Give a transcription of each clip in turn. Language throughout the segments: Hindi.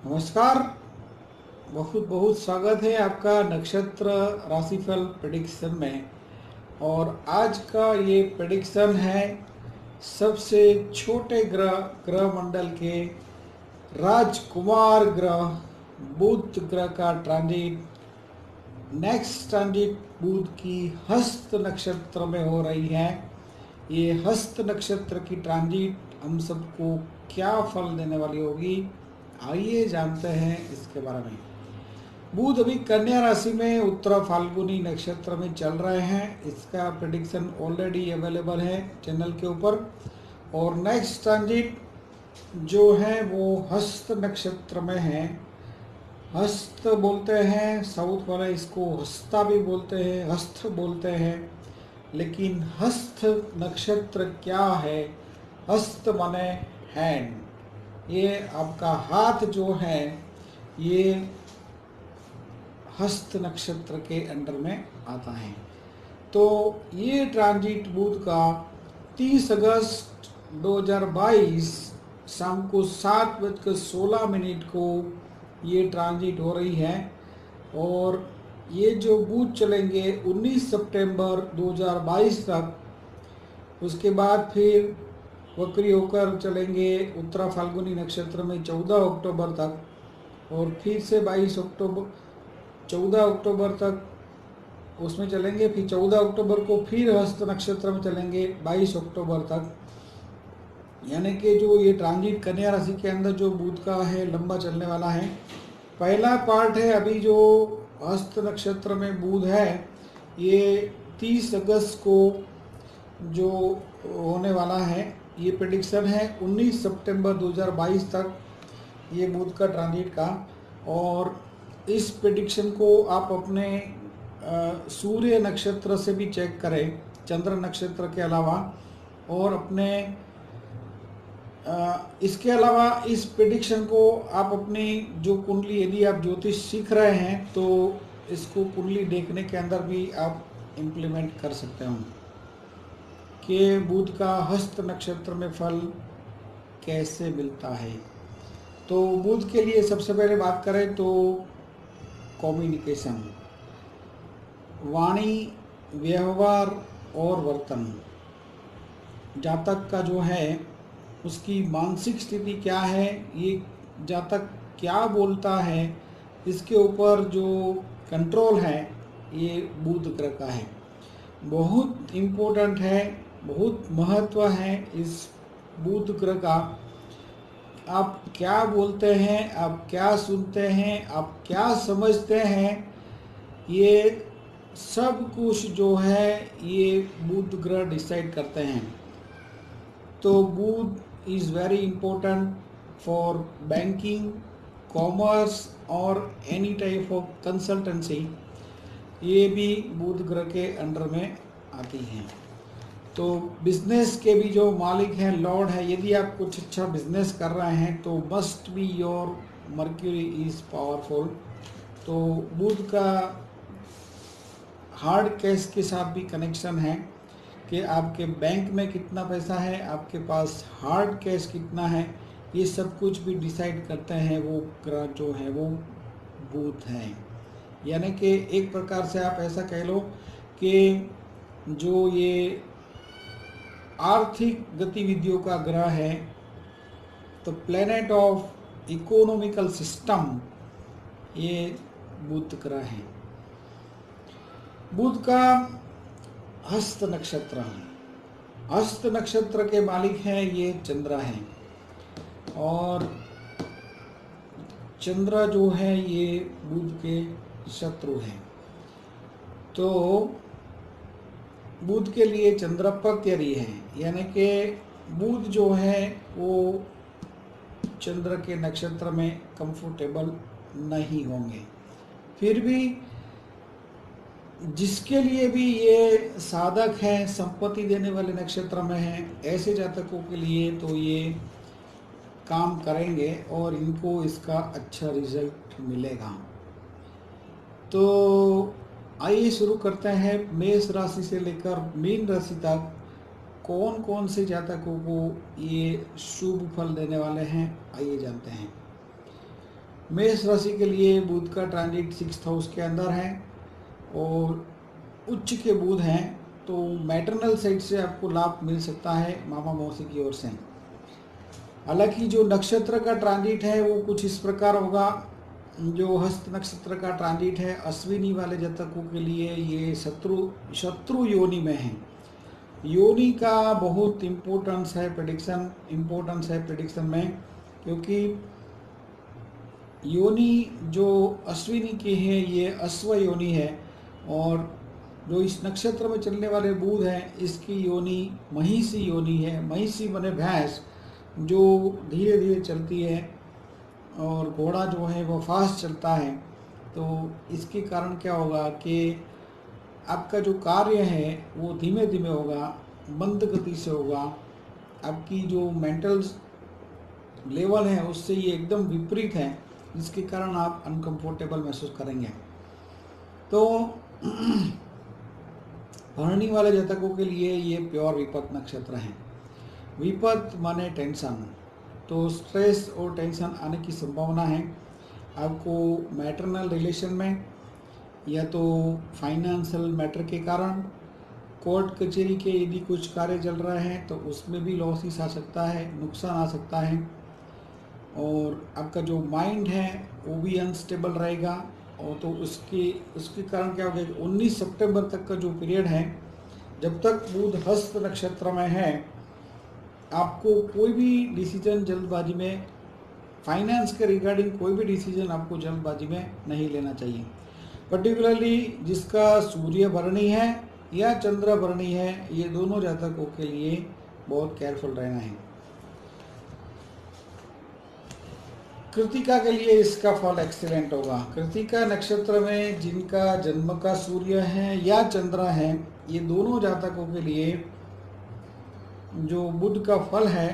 नमस्कार। बहुत बहुत स्वागत है आपका नक्षत्र राशिफल प्रेडिक्शन में। और आज का ये प्रेडिक्शन है सबसे छोटे ग्रह ग्रह मंडल के राजकुमार ग्रह बुध ग्रह का ट्रांजिट। नेक्स्ट ट्रांजिट बुध की हस्त नक्षत्र में हो रही है। ये हस्त नक्षत्र की ट्रांजिट हम सबको क्या फल देने वाली होगी, आइए जानते हैं इसके बारे में। बुध अभी कन्या राशि में उत्तरा फाल्गुनी नक्षत्र में चल रहे हैं। इसका प्रेडिक्शन ऑलरेडी अवेलेबल है चैनल के ऊपर। और नेक्स्ट ट्रांजिट जो है वो हस्त नक्षत्र में है। हस्त बोलते हैं, साउथ वाले इसको हस्ता भी बोलते हैं, हस्त बोलते हैं। लेकिन हस्त नक्षत्र क्या है? हस्त माने हैंड। ये आपका हाथ जो है ये हस्त नक्षत्र के अंडर में आता है। तो ये ट्रांजिट बुध का 30 अगस्त 2022 शाम को 7:16 को ये ट्रांजिट हो रही है। और ये जो बुध चलेंगे 19 सितंबर 2022 तक। उसके बाद फिर वक्री होकर चलेंगे उत्तरा फाल्गुनी नक्षत्र में 14 अक्टूबर तक। और फिर से 14 अक्टूबर तक उसमें चलेंगे। फिर 14 अक्टूबर को फिर हस्त नक्षत्र में चलेंगे 22 अक्टूबर तक। यानी कि जो ये ट्रांजिट कन्या राशि के अंदर जो बुध का है लंबा चलने वाला है। पहला पार्ट है अभी जो हस्त नक्षत्र में बुध है ये 30 अगस्त को जो होने वाला है। ये प्रेडिक्शन है 19 सितंबर 2022 तक ये बुध का ट्रांजिट का। और इस प्रेडिक्शन को आप अपने सूर्य नक्षत्र से भी चेक करें, चंद्र नक्षत्र के अलावा। और अपने इसके अलावा इस प्रेडिक्शन को आप अपनी जो कुंडली, यदि आप ज्योतिष सीख रहे हैं तो इसको कुंडली देखने के अंदर भी आप इम्प्लीमेंट कर सकते हो कि बुध का हस्त नक्षत्र में फल कैसे मिलता है। तो बुध के लिए सबसे पहले बात करें तो कम्युनिकेशन, वाणी, व्यवहार और वर्तन। जातक का जो है उसकी मानसिक स्थिति क्या है, ये जातक क्या बोलता है, इसके ऊपर जो कंट्रोल है ये बुध ग्रह का है। बहुत इम्पोर्टेंट है, बहुत महत्व है इस बुध ग्रह का। आप क्या बोलते हैं, आप क्या सुनते हैं, आप क्या समझते हैं, ये सब कुछ जो है ये बुध ग्रह डिसाइड करते हैं। तो Budh is very important for banking, commerce और एनी टाइप ऑफ कंसल्टेंसी। ये भी बुध ग्रह के अंडर में आती हैं। तो बिजनेस के भी जो मालिक हैं, लॉर्ड है, यदि आप कुछ अच्छा बिजनेस कर रहे हैं तो must be your mercury is powerful. तो बुध का हार्ड कैश के साथ भी कनेक्शन है कि आपके बैंक में कितना पैसा है, आपके पास हार्ड कैश कितना है, ये सब कुछ भी डिसाइड करते हैं वो ग्रह जो है वो बुध है। यानी कि एक प्रकार से आप ऐसा कह लो कि जो ये आर्थिक गतिविधियों का ग्रह है, तो प्लेनेट ऑफ इकोनॉमिकल सिस्टम, ये बुध ग्रह है। बुध का हस्त नक्षत्र है। हस्त नक्षत्र के मालिक हैं ये चंद्र हैं। और चंद्र जो है ये बुध के शत्रु हैं। तो बुध के लिए चंद्र प्रत्यरी है, यानी कि बुध जो है वो चंद्र के नक्षत्र में कंफर्टेबल नहीं होंगे। फिर भी जिसके लिए भी ये साधक हैं, संपत्ति देने वाले नक्षत्र में हैं, ऐसे जातकों के लिए तो ये काम करेंगे और इनको इसका अच्छा रिजल्ट मिलेगा। तो आइए शुरू करते हैं मेष राशि से लेकर मीन राशि तक कौन कौन से जातकों को ये शुभ फल देने वाले हैं, आइए जानते हैं। मेष राशि के लिए बुध का ट्रांजिट 6th हाउस के अंदर है और उच्च के बुध हैं, तो मैटरनल साइड से आपको लाभ मिल सकता है मामा मौसी की ओर से। हालांकि जो नक्षत्र का ट्रांजिट है वो कुछ इस प्रकार होगा। जो हस्त नक्षत्र का ट्रांजिट है अश्विनी वाले जातकों के लिए ये शत्रु योनि में है। योनि का बहुत इम्पोर्टेंस है प्रेडिक्शन में, क्योंकि योनि जो अश्विनी की है ये अश्व योनि है, और जो इस नक्षत्र में चलने वाले बुध हैं इसकी योनि महिषी योनि है। महिषी बने भैंस जो धीरे धीरे चलती है और घोड़ा जो है वो फास्ट चलता है। तो इसके कारण क्या होगा कि आपका जो कार्य है वो धीमे धीमे होगा, मंद गति से होगा। आपकी जो मेंटल लेवल है उससे ये एकदम विपरीत है, जिसके कारण आप अनकंफर्टेबल महसूस करेंगे। तो भरणी वाले जातकों के लिए ये प्योर विपत नक्षत्र है। विपत माने टेंशन, तो स्ट्रेस और टेंशन आने की संभावना है आपको मैटरनल रिलेशन में, या तो फाइनेंशियल मैटर के कारण, कोर्ट कचहरी के यदि कुछ कार्य चल रहे हैं तो उसमें भी लॉसेस आ सकता है, नुकसान आ सकता है। और आपका जो माइंड है वो भी अनस्टेबल रहेगा, और तो उसके कारण क्या होगा कि 19 सितंबर तक का जो पीरियड है, जब तक बुध हस्त नक्षत्र में है, आपको कोई भी डिसीजन जल्दबाजी में, फाइनेंस के रिगार्डिंग कोई भी डिसीजन आपको जल्दबाजी में नहीं लेना चाहिए। पर्टिकुलरली जिसका सूर्य भरणी है या चंद्र भरणी है, ये दोनों जातकों के लिए बहुत केयरफुल रहना है। कृतिका के लिए इसका फल एक्सीलेंट होगा। कृतिका नक्षत्र में जिनका जन्म का सूर्य है या चंद्र है, ये दोनों जातकों के लिए जो बुध का फल है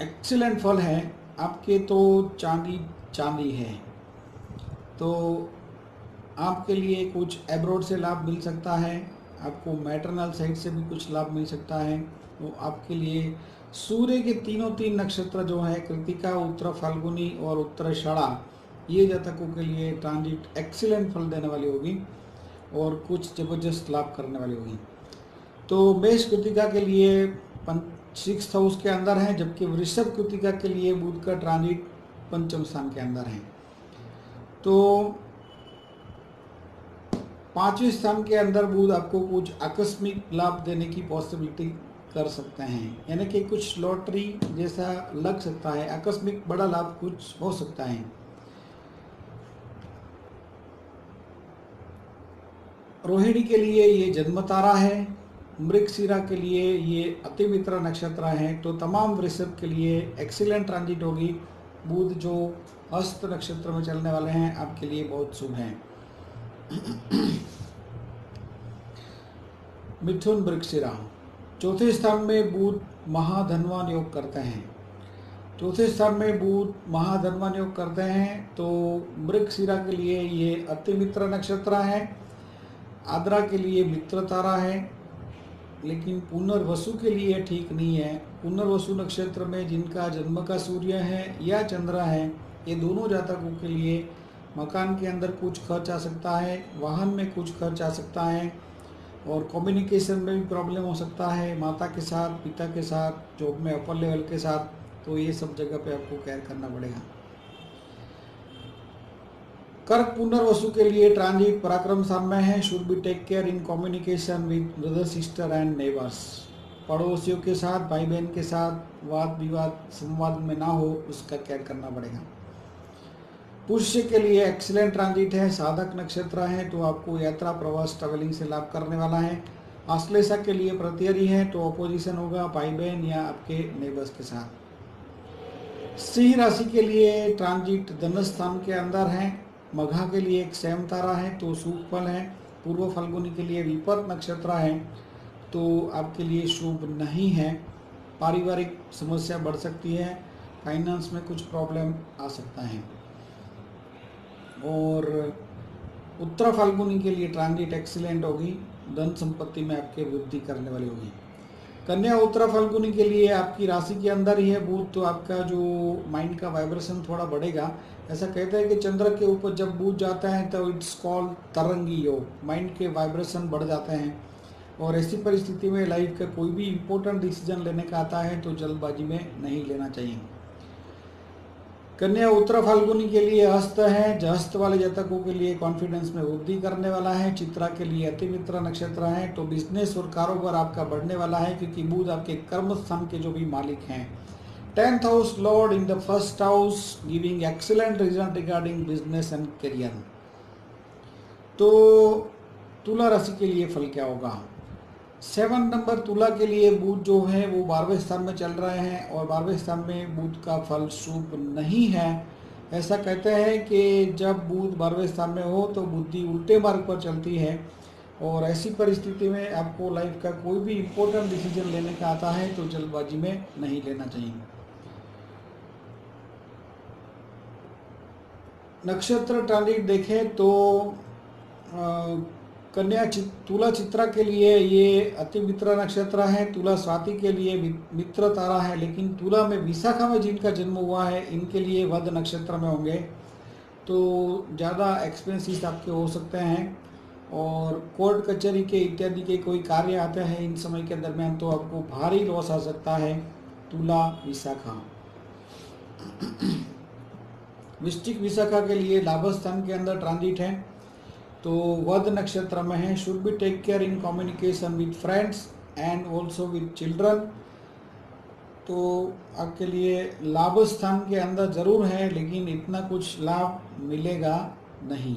एक्सीलेंट फल है। आपके तो चांदी है, तो आपके लिए कुछ एब्रोड से लाभ मिल सकता है, आपको मैटरनल साइड से भी कुछ लाभ मिल सकता है। तो आपके लिए सूर्य के तीन नक्षत्र जो है कृतिका, उत्तर फाल्गुनी और उत्तराषाढ़ा, ये जातकों के लिए ट्रांजिट एक्सीलेंट फल देने वाली होगी और कुछ जबरदस्त लाभ करने वाली होगी। तो मेष कृतिका के लिए 6th हाउस के अंदर है, जबकि वृषभ कृतिका के लिए बुध का ट्रांजिट 5th स्थान के अंदर है। तो 5वें स्थान के अंदर बुध आपको कुछ आकस्मिक लाभ देने की पॉसिबिलिटी कर सकते हैं, यानी कि कुछ लॉटरी जैसा लग सकता है, आकस्मिक बड़ा लाभ कुछ हो सकता है। रोहिणी के लिए ये जन्म तारा है, मृगशिरा के लिए ये अतिमित्र नक्षत्र है। तो तमाम वृषभ के लिए एक्सीलेंट ट्रांजिट होगी। बुध जो हस्त नक्षत्र में चलने वाले हैं आपके लिए बहुत शुभ हैं। मिथुन मृगशिरा, चौथे स्थान में बुध महाधनवान योग करते हैं। चौथे स्थान में बुध महाधनवान योग करते हैं, तो मृगशिरा के लिए ये अतिमित्र नक्षत्र है। आद्रा के लिए मित्र तारा है, लेकिन पुनर्वसु के लिए ठीक नहीं है। पुनर्वसु नक्षत्र में जिनका जन्म का सूर्य है या चंद्र है, ये दोनों जातकों के लिए मकान के अंदर कुछ खर्च आ सकता है, वाहन में कुछ खर्च आ सकता है, और कम्युनिकेशन में भी प्रॉब्लम हो सकता है, माता के साथ, पिता के साथ, जॉब में अपर लेवल के साथ। तो ये सब जगह पे आपको केयर करना पड़ेगा। कर्क पुनर्वसु के लिए ट्रांजिट पराक्रम स्थान में है। Should be take care in communication with brother, sister and neighbours. पड़ोसियों के साथ, भाई बहन के साथ वाद विवाद संवाद में ना हो, उसका केयर करना पड़ेगा। पुष्य के लिए एक्सीलेंट ट्रांजिट है, साधक नक्षत्र है, तो आपको यात्रा, प्रवास, ट्रैवलिंग से लाभ करने वाला है। आश्लेषा के लिए प्रतिहरी है, तो अपोजिशन होगा भाई बहन या आपके नेबर्स के साथ। सिंह राशि के लिए ट्रांजिट धन स्थान के अंदर है। मघा के लिए एक सेम तारा है, तो शुभ फल है। पूर्व फाल्गुनी के लिए विपत नक्षत्र है, तो आपके लिए शुभ नहीं है। पारिवारिक समस्या बढ़ सकती है, फाइनेंस में कुछ प्रॉब्लम आ सकता है। और उत्तर फाल्गुनी के लिए ट्रांजिट एक्सीलेंट होगी, धन संपत्ति में आपके वृद्धि करने वाली होगी। कन्या उत्तरा फाल्गुनी के लिए आपकी राशि के अंदर ही है बुध, तो आपका जो माइंड का वाइब्रेशन थोड़ा बढ़ेगा। ऐसा कहते हैं कि चंद्र के ऊपर जब बुध जाता है तो इट्स कॉल्ड तरंगी योग, माइंड के वाइब्रेशन बढ़ जाते हैं। और ऐसी परिस्थिति में लाइफ का कोई भी इम्पोर्टेंट डिसीजन लेने का आता है तो जल्दबाजी में नहीं लेना चाहिए। कन्या उत्तरा फाल्गुनी के लिए हस्त है, हस्त वाले जातकों के लिए कॉन्फिडेंस में वृद्धि करने वाला है। चित्रा के लिए अतिमित्रा नक्षत्र है, तो बिजनेस और कारोबार आपका बढ़ने वाला है, क्योंकि बुध आपके कर्म स्थान के जो भी मालिक हैं। 10th house Lord in the first house giving excellent result regarding business and career. तो तुला राशि के लिए फल क्या होगा? 7 नंबर तुला के लिए बुध जो है वो 12वें स्थान में चल रहे हैं, और 12वें स्थान में बुध का फल शुभ नहीं है। ऐसा कहते हैं कि जब बुध 12वें स्थान में हो तो बुद्धि उल्टे मार्ग पर चलती है, और ऐसी परिस्थिति में आपको लाइफ का कोई भी इम्पोर्टेंट डिसीजन लेने का आता है तो जल्दबाजी में नहीं लेना चाहिए। नक्षत्र ट्रांजिट देखें तो कन्या तुला चित्रा के लिए ये अतिमित्रा नक्षत्र है, तुला स्वाति के लिए मित्र तारा है, लेकिन तुला में विशाखा में जिनका जन्म हुआ है इनके लिए वध नक्षत्र में होंगे, तो ज़्यादा एक्सपेंसिस आपके हो सकते हैं, और कोर्ट कचहरी के इत्यादि के कोई कार्य आते हैं इन समय के दरमियान, तो आपको भारी लॉस आ सकता है। तुला विशाखा। वृश्चिक विशाखा के लिए लाभ स्थान के अंदर ट्रांजिट है, तो वध नक्षत्र में है। Should be take care in communication with friends and also with children. तो आपके लिए लाभ स्थान के अंदर जरूर है, लेकिन इतना कुछ लाभ मिलेगा नहीं।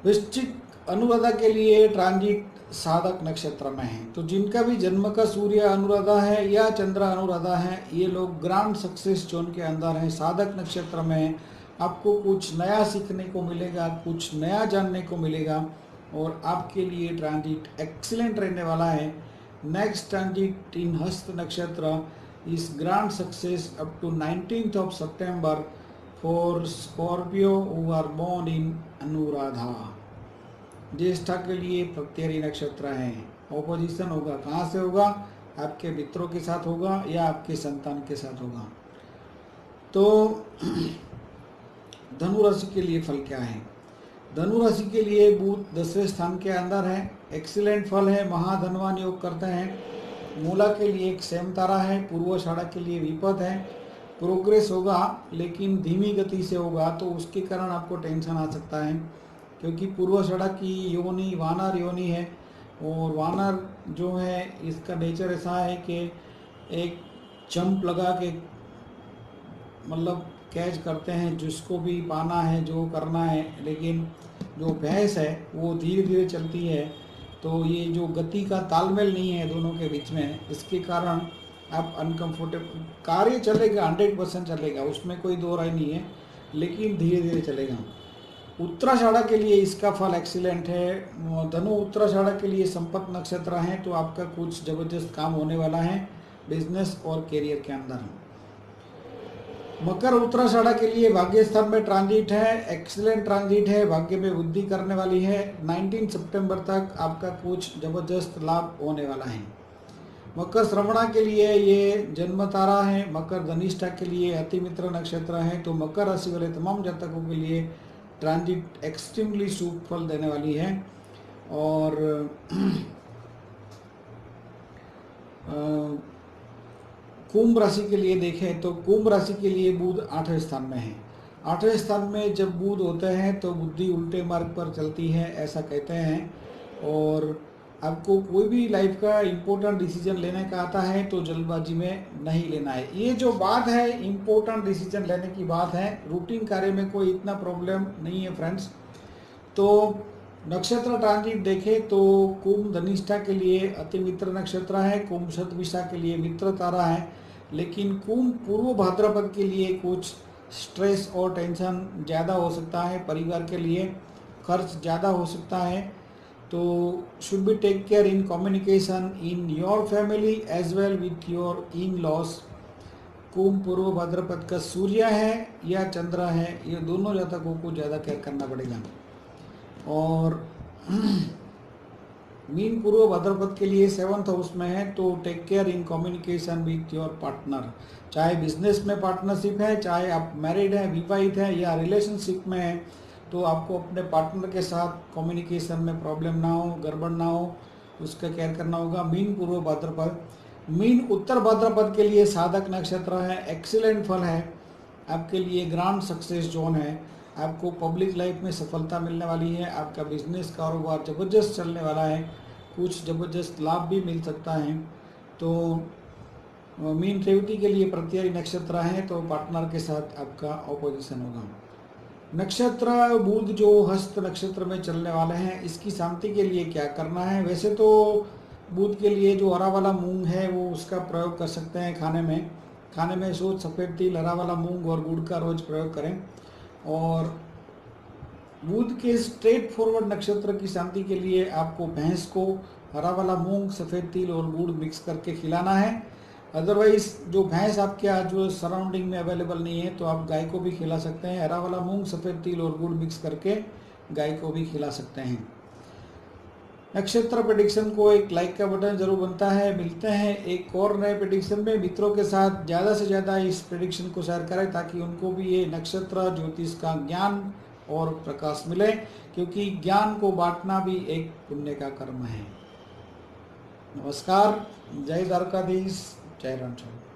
वृश्चिक अनुराधा के लिए ट्रांजिट साधक नक्षत्र में है, तो जिनका भी जन्म का सूर्य अनुराधा है या चंद्र अनुराधा है, ये लोग ग्रांड सक्सेस जोन के अंदर है, साधक नक्षत्र में है। आपको कुछ नया सीखने को मिलेगा, कुछ नया जानने को मिलेगा, और आपके लिए ट्रांजिट एक्सीलेंट रहने वाला है। Next transit in Hasta nakshatra is grand success up to 19th of September for Scorpio who are born in Anuradha. Jyeshtha के लिए प्रत्यरी नक्षत्र है। ऑपोजिशन होगा, कहाँ से होगा? आपके मित्रों के साथ होगा या आपके संतान के साथ होगा। तो धनु राशि के लिए फल क्या है? धनु राशि के लिए बुध 10वें स्थान के अंदर है, एक्सीलेंट फल है, महाधनवान योग करते हैं। मूला के लिए एक सेम तारा है, पूर्वाषाढ़ा के लिए विपद है। प्रोग्रेस होगा लेकिन धीमी गति से होगा, तो उसके कारण आपको टेंशन आ सकता है, क्योंकि पूर्वाषाढ़ा की योनि वानर योनि है, और वानर जो है इसका नेचर ऐसा है कि एक जंप लगा के मतलब कैच करते हैं, जिसको भी पाना है, जो करना है। लेकिन जो भैंस है वो धीरे धीरे चलती है, तो ये जो गति का तालमेल नहीं है दोनों के बीच में, इसके कारण आप अनकंफर्टेबल। कार्य चलेगा, 100% चलेगा, उसमें कोई दो राय नहीं है, लेकिन धीरे धीरे चलेगा। उत्तराषाढ़ा के लिए इसका फल एक्सीलेंट है। धनु उत्तराषाढ़ा के लिए संपत नक्षत्र है, तो आपका कुछ जबरदस्त काम होने वाला है बिजनेस और करियर के अंदर। मकर उत्तराषाढ़ा के लिए भाग्य स्थान में ट्रांजिट है, एक्सीलेंट ट्रांजिट है, भाग्य में वृद्धि करने वाली है। 19 सितंबर तक आपका कुछ जबरदस्त लाभ होने वाला है। मकर श्रवणा के लिए ये जन्म तारा है, मकर धनिष्ठा के लिए अतिमित्र नक्षत्र है, तो मकर राशि वाले तमाम जातकों के लिए ट्रांजिट एक्सट्रीमली शुभ फल देने वाली है। और कुंभ राशि के लिए देखें तो कुंभ राशि के लिए बुध 8वें स्थान में है। 8वें स्थान में जब बुध होते हैं तो बुद्धि उल्टे मार्ग पर चलती है, ऐसा कहते हैं। और आपको कोई भी लाइफ का इम्पोर्टेंट डिसीजन लेने का आता है तो जल्दबाजी में नहीं लेना है। ये जो बात है इम्पोर्टेंट डिसीजन लेने की बात है, रूटीन कार्य में कोई इतना प्रॉब्लम नहीं है फ्रेंड्स। तो नक्षत्र ट्रांजिट देखें तो कुंभ धनिष्ठा के लिए अतिमित्र नक्षत्र है, कुंभ शतभिषा के लिए मित्र तारा है, लेकिन कुंभ पूर्व भाद्रपद के लिए कुछ स्ट्रेस और टेंशन ज़्यादा हो सकता है, परिवार के लिए खर्च ज़्यादा हो सकता है। तो should be take care in communication in your family as well with your in laws. Kumbh Purva Bhadrapada का सूर्य है या चंद्र है, ये दोनों जातकों को ज़्यादा केयर करना पड़ेगा। और मीन पूर्व भाद्रपद के लिए 7th हाउस में है, तो take care in communication with your partner. चाहे बिजनेस में पार्टनरशिप है, चाहे आप मैरिड है, विवाहित है या रिलेशनशिप में है, तो आपको अपने पार्टनर के साथ कम्युनिकेशन में प्रॉब्लम ना हो, गड़बड़ ना हो, उसका केयर करना होगा। मीन पूर्व भाद्रपद। मीन उत्तर भाद्रपद के लिए साधक नक्षत्र है, एक्सीलेंट फल है, आपके लिए ग्रांड सक्सेस जोन है, आपको पब्लिक लाइफ में सफलता मिलने वाली है, आपका बिजनेस कारोबार ज़बरदस्त चलने वाला है, कुछ ज़बरदस्त लाभ भी मिल सकता है। तो मीन रेवती के लिए प्रत्यय नक्षत्र है, तो पार्टनर के साथ आपका ऑपोजिशन होगा। नक्षत्र बुध जो हस्त नक्षत्र में चलने वाले हैं, इसकी शांति के लिए क्या करना है? वैसे तो बुध के लिए जो हरा वाला मूंग है वो उसका प्रयोग कर सकते हैं खाने में सोच सफ़ेद तिल, हरा वाला मूंग और गुड़ का रोज प्रयोग करें। और बुध के स्ट्रेट फॉरवर्ड नक्षत्र की शांति के लिए आपको भैंस को हरा वाला मूंग, सफ़ेद तिल और गुड़ मिक्स करके खिलाना है। अदरवाइज जो भैंस आपके यहाँ जो सराउंडिंग में अवेलेबल नहीं है, तो आप गाय को भी खिला सकते हैं। हरा वाला मूंग, सफ़ेद तिल और गुड़ मिक्स करके गाय को भी खिला सकते हैं। नक्षत्र प्रेडिक्शन को एक लाइक का बटन जरूर बनता है। मिलते हैं एक और नए प्रेडिक्शन में। मित्रों के साथ ज़्यादा से ज़्यादा इस प्रेडिक्शन को शेयर करें ताकि उनको भी ये नक्षत्र ज्योतिष का ज्ञान और प्रकाश मिले, क्योंकि ज्ञान को बांटना भी एक पुण्य का कर्म है। नमस्कार, जय द्वारकाधीश, जय रणछोड़।